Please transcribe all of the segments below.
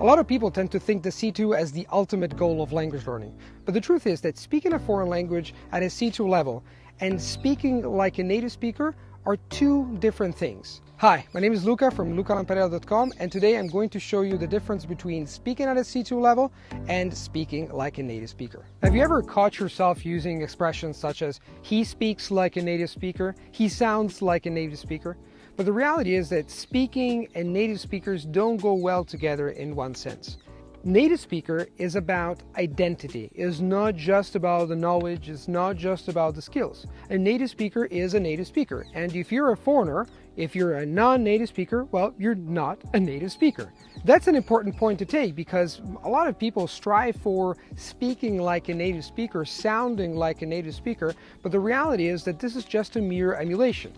A lot of people tend to think the C2 as the ultimate goal of language learning, but the truth is that speaking a foreign language at a C2 level and speaking like a native speaker are two different things. Hi, my name is Luca from lucalamparella.com, and today I'm going to show you the difference between speaking at a C2 level and speaking like a native speaker. Have you ever caught yourself using expressions such as he speaks like a native speaker, he sounds like a native speaker? But the reality is that speaking and native speakers don't go well together in one sense. Native speaker is about identity. It's not just about the knowledge, it's not just about the skills. A native speaker is a native speaker. And if you're a foreigner, if you're a non-native speaker, well, you're not a native speaker. That's an important point to take because a lot of people strive for speaking like a native speaker, sounding like a native speaker, but the reality is that this is just a mere emulation.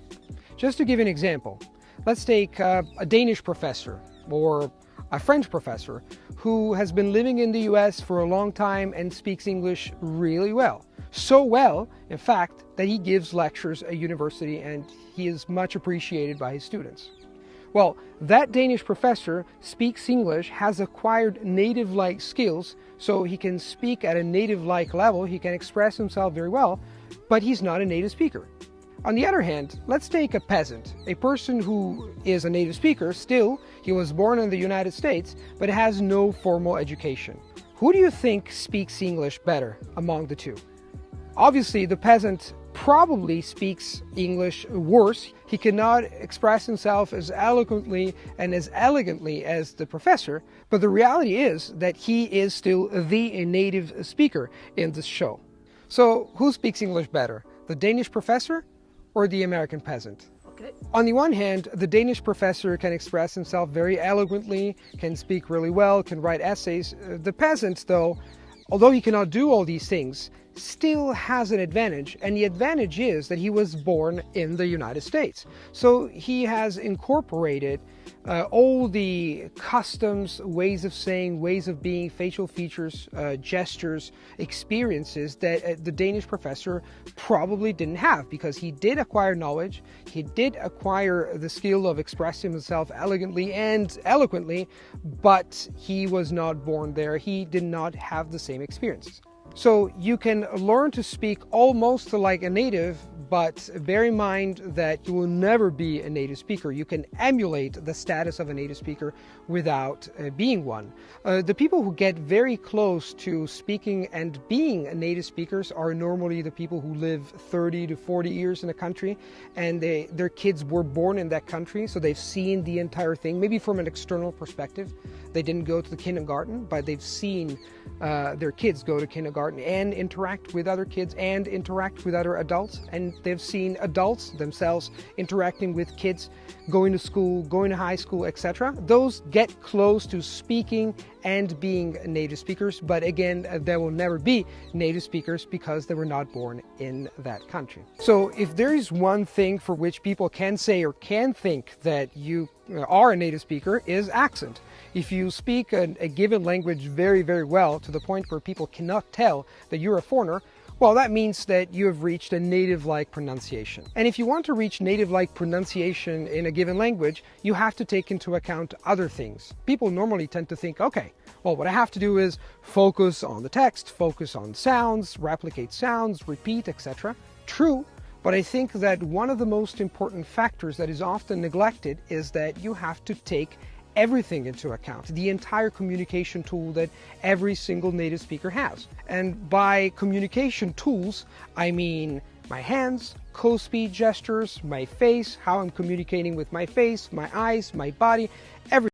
Just to give an example, let's take a Danish professor or a French professor who has been living in the US for a long time and speaks English really well. So well, in fact, that he gives lectures at university and he is much appreciated by his students. Well, that Danish professor speaks English, has acquired native-like skills, so he can speak at a native-like level, he can express himself very well, but he's not a native speaker. On the other hand, let's take a peasant, a person who is a native speaker, still, he was born in the United States, but has no formal education. Who do you think speaks English better among the two? Obviously, the peasant probably speaks English worse. He cannot express himself as eloquently and as elegantly as the professor, but the reality is that he is still the native speaker in this show. So, who speaks English better, the Danish professor or the American peasant? Okay. On the one hand, the Danish professor can express himself very eloquently, can speak really well, can write essays. The peasant, though, although he cannot do all these things, still has an advantage, and the advantage is that he was born in the United States. So he has incorporated all the customs, ways of saying, ways of being, facial features, gestures, experiences that the Danish professor probably didn't have, because he did acquire knowledge, he did acquire the skill of expressing himself elegantly and eloquently, but he was not born there, he did not have the same experiences. So you can learn to speak almost like a native, but bear in mind that you will never be a native speaker. You can emulate the status of a native speaker without being one. The people who get very close to speaking and being native speakers are normally the people who live 30 to 40 years in a country, and their kids were born in that country, so they've seen the entire thing, maybe from an external perspective. They didn't go to the kindergarten, but they've seen their kids go to kindergarten and interact with other kids and interact with other adults, and they've seen adults themselves interacting with kids, going to school, going to high school, etc. Those get close to speaking and being native speakers, but again, they will never be native speakers because they were not born in that country. So if there is one thing for which people can say or can think that you are a native speaker, is accent. If you speak a given language very, very well to the point where people cannot tell that you're a foreigner, well, that means that you have reached a native-like pronunciation. And if you want to reach native-like pronunciation in a given language, you have to take into account other things. People normally tend to think, okay, well, what I have to do is focus on the text, focus on sounds, replicate sounds, repeat, etc. True, but I think that one of the most important factors that is often neglected is that you have to take everything into account, the entire communication tool that every single native speaker has. And by communication tools, I mean my hands, co-speed gestures, my face, how I'm communicating with my face, my eyes, my body, everything.